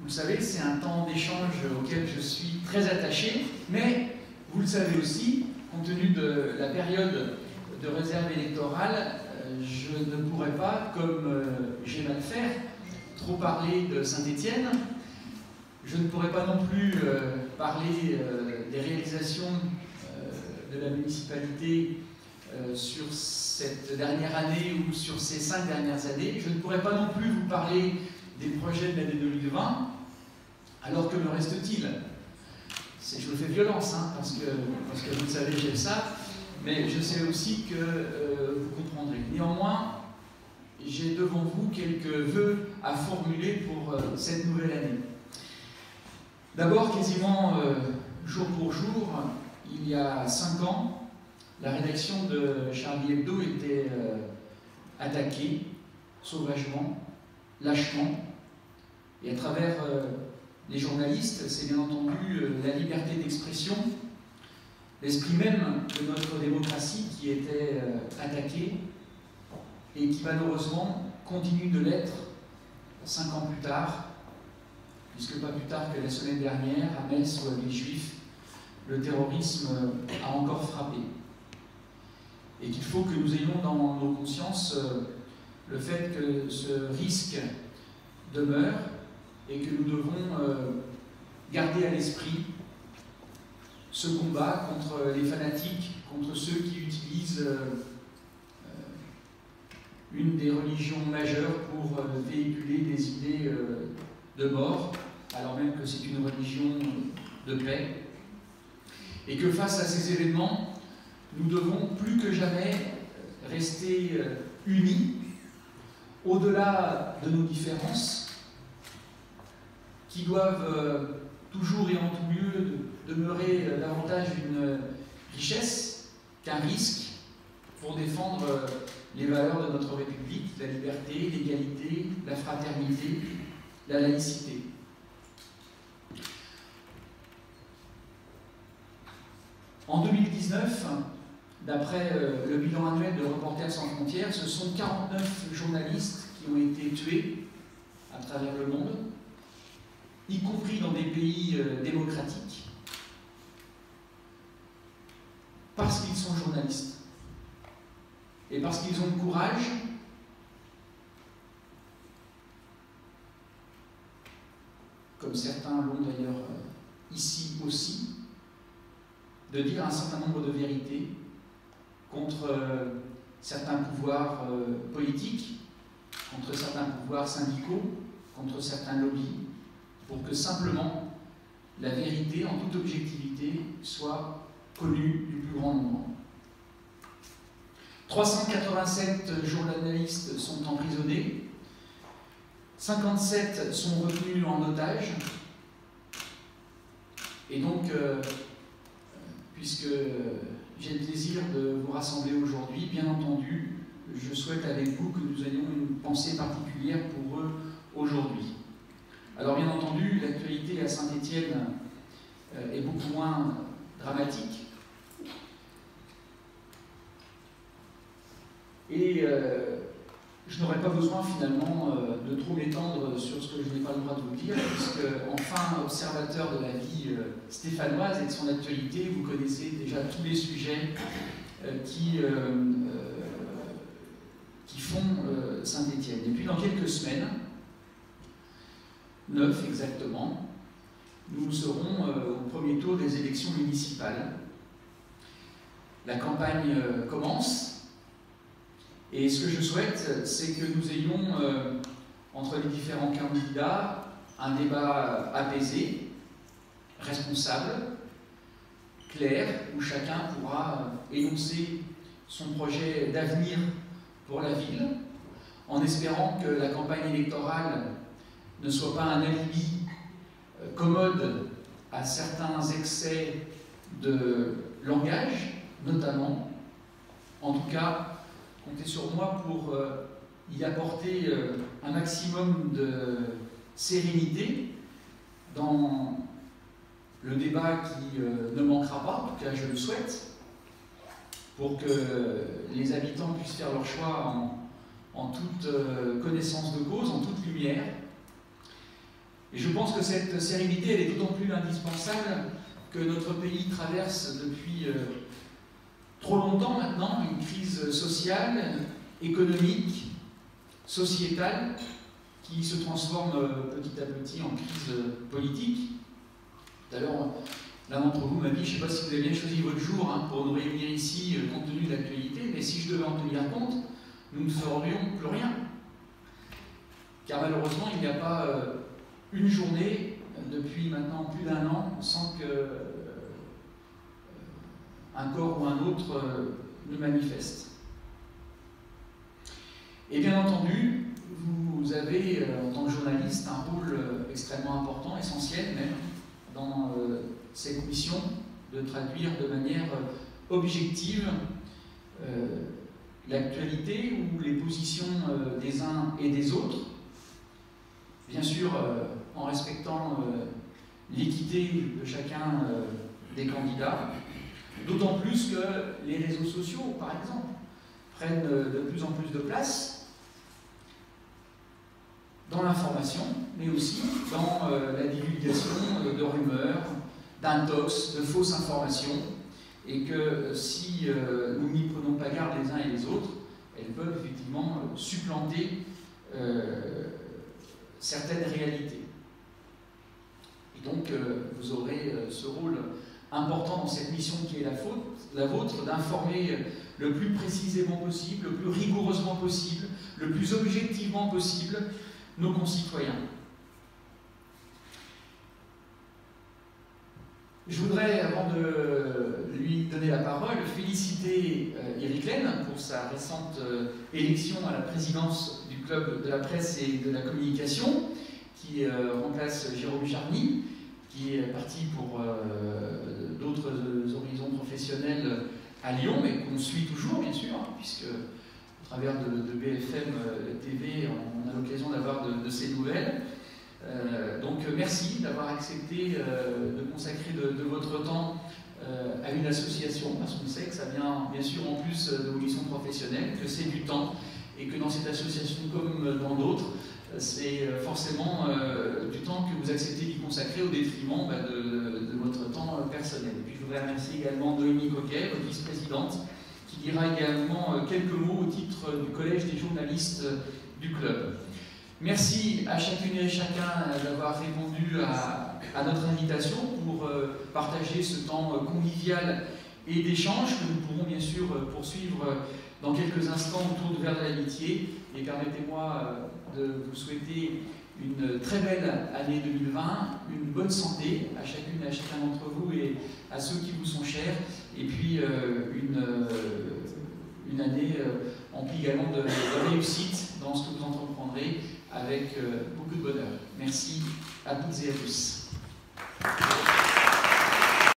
Vous le savez, c'est un temps d'échange auquel je suis très attaché, mais vous le savez aussi, compte tenu de la période de réserve électorale, je ne pourrais pas, comme j'aime à le faire, trop parler de Saint-Étienne. Je ne pourrais pas non plus parler des réalisations de la municipalité sur cette dernière année ou sur ces 5 dernières années. Je ne pourrais pas non plus vous parler des projets de l'année 2020, alors que me reste-t-il? Je me fais violence, hein, parce que vous le savez, j'aime ça, mais je sais aussi que vous comprendrez. Néanmoins, j'ai devant vous quelques vœux à formuler pour cette nouvelle année. D'abord, quasiment jour pour jour, il y a 5 ans, la rédaction de Charlie Hebdo était attaquée sauvagement, lâchement, et à travers les journalistes, c'est bien entendu la liberté d'expression, l'esprit même de notre démocratie qui était attaqué et qui malheureusement continue de l'être 5 ans plus tard, puisque pas plus tard que la semaine dernière, à Metz ou à Villejuif, le terrorisme a encore frappé. Et qu'il faut que nous ayons dans nos consciences le fait que ce risque demeure et que nous devons garder à l'esprit ce combat contre les fanatiques, contre ceux qui utilisent une des religions majeures pour véhiculer des idées de mort, alors même que c'est une religion de paix. Et que face à ces événements, nous devons plus que jamais rester unis, au-delà de nos différences, qui doivent toujours et en tout lieu demeurer davantage une richesse qu'un risque pour défendre les valeurs de notre République, la liberté, l'égalité, la fraternité, la laïcité. En 2019, d'après le bilan annuel de Reporters sans frontières, ce sont 49 journalistes qui ont été tués à travers le monde, y compris dans des pays démocratiques, parce qu'ils sont journalistes et parce qu'ils ont le courage comme certains l'ont d'ailleurs ici aussi, de dire un certain nombre de vérités contre certains pouvoirs politiques, contre certains pouvoirs syndicaux, contre certains lobbies, pour que simplement la vérité, en toute objectivité, soit connue du plus grand nombre. 387 journalistes sont emprisonnés, 57 sont retenus en otage, et donc, puisque j'ai le plaisir de vous rassembler aujourd'hui, bien entendu, je souhaite avec vous que nous ayons une pensée particulière pour eux aujourd'hui. Alors bien entendu, l'actualité à Saint-Étienne est beaucoup moins dramatique. Et je n'aurais pas besoin finalement de trop m'étendre sur ce que je n'ai pas le droit de vous dire, puisque enfin observateur de la vie stéphanoise et de son actualité, vous connaissez déjà tous les sujets qui font Saint-Étienne. Et puis dans quelques semaines, 9 exactement, nous serons au premier tour des élections municipales. La campagne commence. Et ce que je souhaite, c'est que nous ayons, entre les différents candidats, un débat apaisé, responsable, clair, où chacun pourra énoncer son projet d'avenir pour la ville, en espérant que la campagne électorale ne soit pas un alibi commode à certains excès de langage, notamment. En tout cas, comptez sur moi pour y apporter un maximum de sérénité dans le débat qui ne manquera pas, en tout cas je le souhaite, pour que les habitants puissent faire leur choix en toute connaissance de cause, en toute lumière, Et je pense que cette sérénité, elle est d'autant plus indispensable que notre pays traverse depuis trop longtemps maintenant une crise sociale, économique, sociétale, qui se transforme petit à petit en crise politique. Tout à l'heure, l'un d'entre vous m'a dit, je ne sais pas si vous avez bien choisi votre jour pour nous réunir ici compte tenu de l'actualité, mais si je devais en tenir compte, nous ne ferions plus rien. Car malheureusement, il n'y a pas une journée depuis maintenant plus d'1 an sans que un corps ou un autre ne manifeste. Et bien entendu, vous avez, en tant que journaliste, un rôle extrêmement important, essentiel même, dans cette mission de traduire de manière objective l'actualité ou les positions des uns et des autres, bien sûr en respectant l'équité de chacun des candidats, d'autant plus que les réseaux sociaux, par exemple, prennent de plus en plus de place dans l'information, mais aussi dans la divulgation de rumeurs, d'intox, de fausses informations, et que si nous n'y prenons pas garde les uns et les autres, elles peuvent effectivement supplanter certaines réalités. Et donc vous aurez ce rôle important dans cette mission qui est la vôtre, d'informer le plus précisément possible, le plus rigoureusement possible, le plus objectivement possible nos concitoyens. Je voudrais, avant de lui donner la parole, féliciter Éric Lenne pour sa récente élection à la présidence du Club de la presse et de la communication, qui remplace Jérôme Charny, qui est parti pour d'autres horizons professionnels à Lyon, mais qu'on suit toujours, bien sûr, puisque au travers de BFM TV, on a l'occasion d'avoir de ces nouvelles. Donc merci d'avoir accepté de consacrer de votre temps à une association, parce qu'on sait que ça vient bien sûr en plus de vos missions professionnelles, que c'est du temps, et que dans cette association comme dans d'autres, c'est forcément du temps que vous acceptez d'y consacrer au détriment de votre temps personnel. Et puis je voudrais remercier également Noémie Coquet, votre vice-présidente, qui dira également quelques mots au titre du Collège des journalistes du club. Merci à chacune et chacun d'avoir répondu à notre invitation pour partager ce temps convivial et d'échange que nous pourrons bien sûr poursuivre dans quelques instants autour de Verre de l'Amitié. Et permettez-moi de vous souhaiter une très belle année 2020, une bonne santé à chacune et à chacun d'entre vous et à ceux qui vous sont chers, et puis une année emplie également de réussite dans ce que vous entreprendrez avec beaucoup de bonheur. Merci à toutes et à tous.